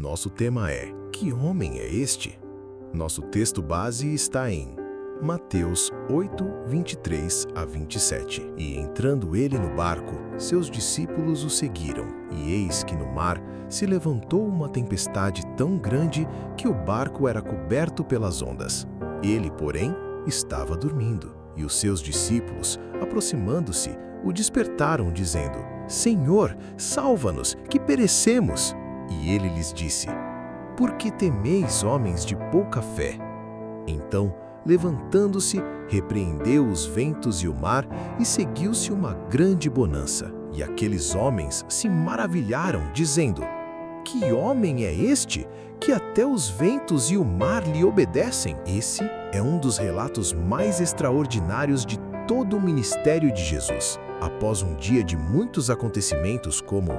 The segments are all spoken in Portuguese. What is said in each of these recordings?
Nosso tema é: que homem é este? Nosso texto base está em Mateus 8, 23 a 27. E entrando ele no barco, seus discípulos o seguiram. E eis que no mar se levantou uma tempestade tão grande que o barco era coberto pelas ondas. Ele, porém, estava dormindo. E os seus discípulos, aproximando-se, o despertaram, dizendo: Senhor, salva-nos, que perecemos. E ele lhes disse: Por que temeis, homens de pouca fé? Então, levantando-se, repreendeu os ventos e o mar, e seguiu-se uma grande bonança. E aqueles homens se maravilharam, dizendo: Que homem é este, que até os ventos e o mar lhe obedecem? Esse é um dos relatos mais extraordinários de todo o ministério de Jesus. Após um dia de muitos acontecimentos, como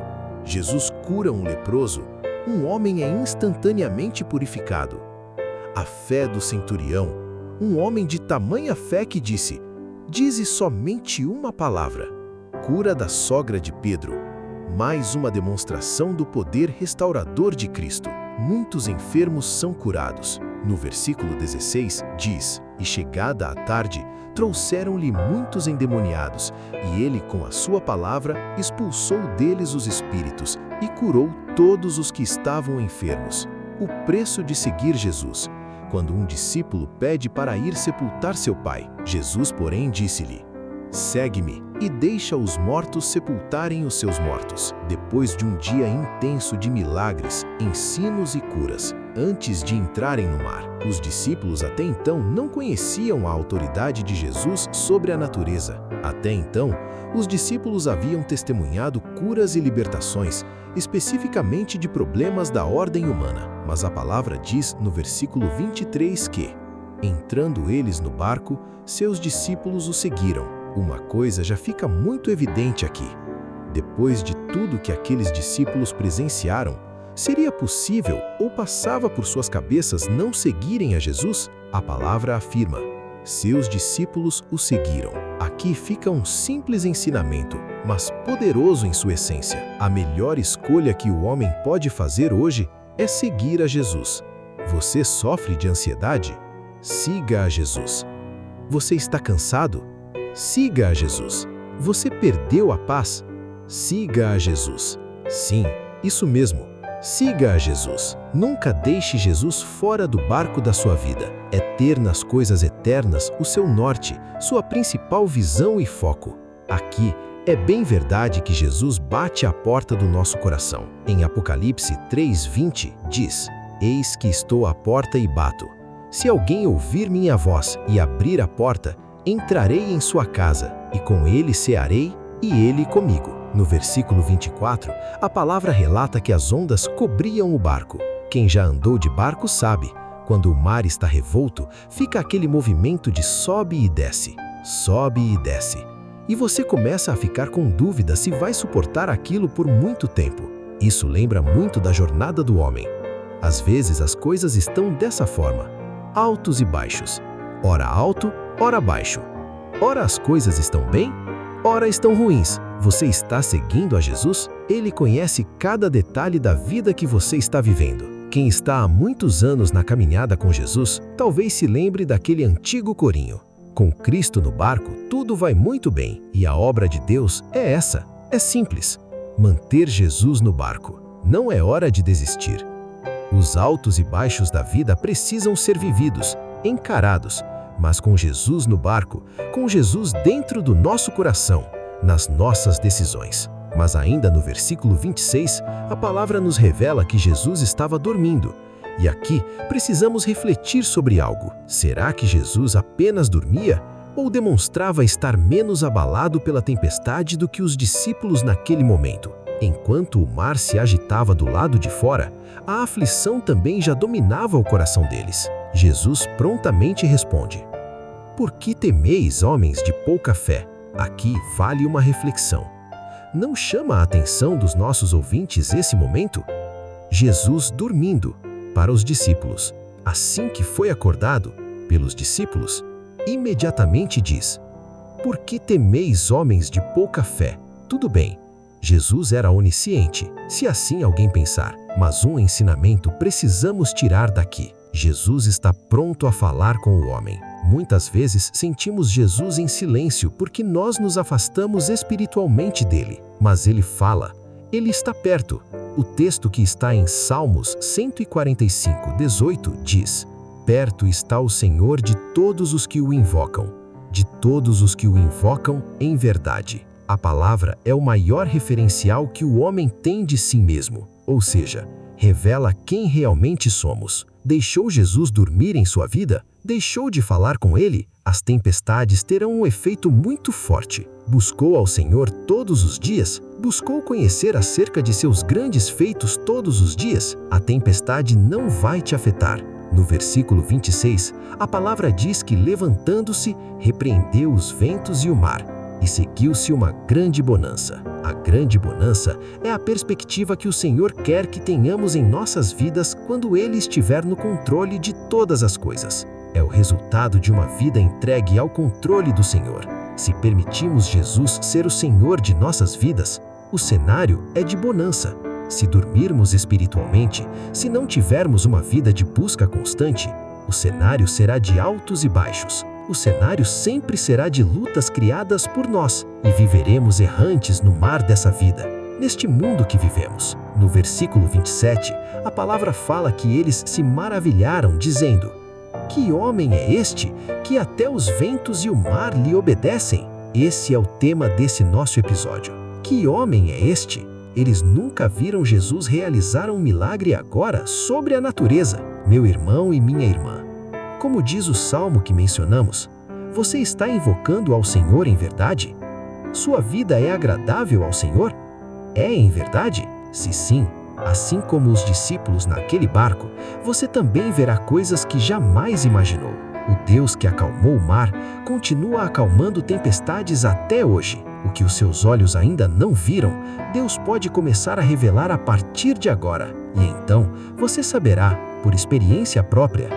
Jesus cura um leproso, um homem é instantaneamente purificado. A fé do centurião, um homem de tamanha fé que disse: Dize somente uma palavra. Cura da sogra de Pedro. Mais uma demonstração do poder restaurador de Cristo. Muitos enfermos são curados. No versículo 16 diz: E chegada a tarde, trouxeram-lhe muitos endemoniados, e ele com a sua palavra expulsou deles os espíritos e curou todos os que estavam enfermos. O preço de seguir Jesus. Quando um discípulo pede para ir sepultar seu pai, Jesus, porém, disse-lhe: Segue-me e deixa os mortos sepultarem os seus mortos. Depois de um dia intenso de milagres, ensinos e curas, antes de entrarem no mar, os discípulos até então não conheciam a autoridade de Jesus sobre a natureza. Até então, os discípulos haviam testemunhado curas e libertações, especificamente de problemas da ordem humana. Mas a palavra diz no versículo 23 que, entrando eles no barco, seus discípulos o seguiram. Uma coisa já fica muito evidente aqui. Depois de tudo que aqueles discípulos presenciaram, seria possível ou passava por suas cabeças não seguirem a Jesus? A palavra afirma: seus discípulos o seguiram. Aqui fica um simples ensinamento, mas poderoso em sua essência. A melhor escolha que o homem pode fazer hoje é seguir a Jesus. Você sofre de ansiedade? Siga a Jesus. Você está cansado? Siga a Jesus. Você perdeu a paz? Siga a Jesus. Sim, isso mesmo. Siga a Jesus. Nunca deixe Jesus fora do barco da sua vida. É ter nas coisas eternas o seu norte, sua principal visão e foco. Aqui, é bem verdade que Jesus bate à porta do nosso coração. Em Apocalipse 3:20 diz: Eis que estou à porta e bato. Se alguém ouvir minha voz e abrir a porta, entrarei em sua casa, e com ele cearei, e ele comigo. No versículo 24, a palavra relata que as ondas cobriam o barco. Quem já andou de barco sabe, quando o mar está revolto, fica aquele movimento de sobe e desce, sobe e desce. E você começa a ficar com dúvida se vai suportar aquilo por muito tempo. Isso lembra muito da jornada do homem. Às vezes as coisas estão dessa forma, altos e baixos. Ora alto, ora baixo. Ora as coisas estão bem, ora estão ruins. Você está seguindo a Jesus? Ele conhece cada detalhe da vida que você está vivendo. Quem está há muitos anos na caminhada com Jesus, talvez se lembre daquele antigo corinho: com Cristo no barco, tudo vai muito bem. E a obra de Deus é essa. É simples. Manter Jesus no barco. Não é hora de desistir. Os altos e baixos da vida precisam ser vividos, encarados, mas com Jesus no barco, com Jesus dentro do nosso coração, nas nossas decisões. Mas ainda no versículo 26, a palavra nos revela que Jesus estava dormindo. E aqui precisamos refletir sobre algo. Será que Jesus apenas dormia ou demonstrava estar menos abalado pela tempestade do que os discípulos naquele momento? Enquanto o mar se agitava do lado de fora, a aflição também já dominava o coração deles. Jesus prontamente responde: Por que temeis, homens de pouca fé? Aqui vale uma reflexão. Não chama a atenção dos nossos ouvintes esse momento? Jesus dormindo para os discípulos. Assim que foi acordado pelos discípulos, imediatamente diz: Por que temeis, homens de pouca fé? Tudo bem, Jesus era onisciente, se assim alguém pensar. Mas um ensinamento precisamos tirar daqui. Jesus está pronto a falar com o homem. Muitas vezes sentimos Jesus em silêncio porque nós nos afastamos espiritualmente dele. Mas ele fala, ele está perto. O texto que está em Salmos 145:18 diz: perto está o Senhor de todos os que o invocam, de todos os que o invocam em verdade. A palavra é o maior referencial que o homem tem de si mesmo, ou seja, revela quem realmente somos. Deixou Jesus dormir em sua vida? Deixou de falar com ele? As tempestades terão um efeito muito forte. Buscou ao Senhor todos os dias? Buscou conhecer acerca de seus grandes feitos todos os dias? A tempestade não vai te afetar. No versículo 26, a palavra diz que, levantando-se, repreendeu os ventos e o mar, e seguiu-se uma grande bonança. A grande bonança é a perspectiva que o Senhor quer que tenhamos em nossas vidas quando Ele estiver no controle de todas as coisas. É o resultado de uma vida entregue ao controle do Senhor. Se permitimos Jesus ser o Senhor de nossas vidas, o cenário é de bonança. Se dormirmos espiritualmente, se não tivermos uma vida de busca constante, o cenário será de altos e baixos. O cenário sempre será de lutas criadas por nós e viveremos errantes no mar dessa vida, neste mundo que vivemos. No versículo 27, a palavra fala que eles se maravilharam, dizendo: que homem é este que até os ventos e o mar lhe obedecem? Esse é o tema desse nosso episódio. Que homem é este? Eles nunca viram Jesus realizar um milagre agora sobre a natureza. Meu irmão e minha irmã, como diz o salmo que mencionamos, você está invocando ao Senhor em verdade? Sua vida é agradável ao Senhor? É em verdade? Se sim, assim como os discípulos naquele barco, você também verá coisas que jamais imaginou. O Deus que acalmou o mar continua acalmando tempestades até hoje. O que os seus olhos ainda não viram, Deus pode começar a revelar a partir de agora. E então, você saberá, por experiência própria,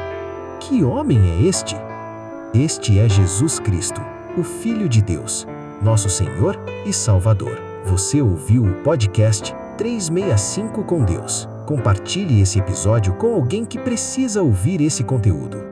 que homem é este? Este é Jesus Cristo, o Filho de Deus, nosso Senhor e Salvador. Você ouviu o podcast 365 com Deus. Compartilhe esse episódio com alguém que precisa ouvir esse conteúdo.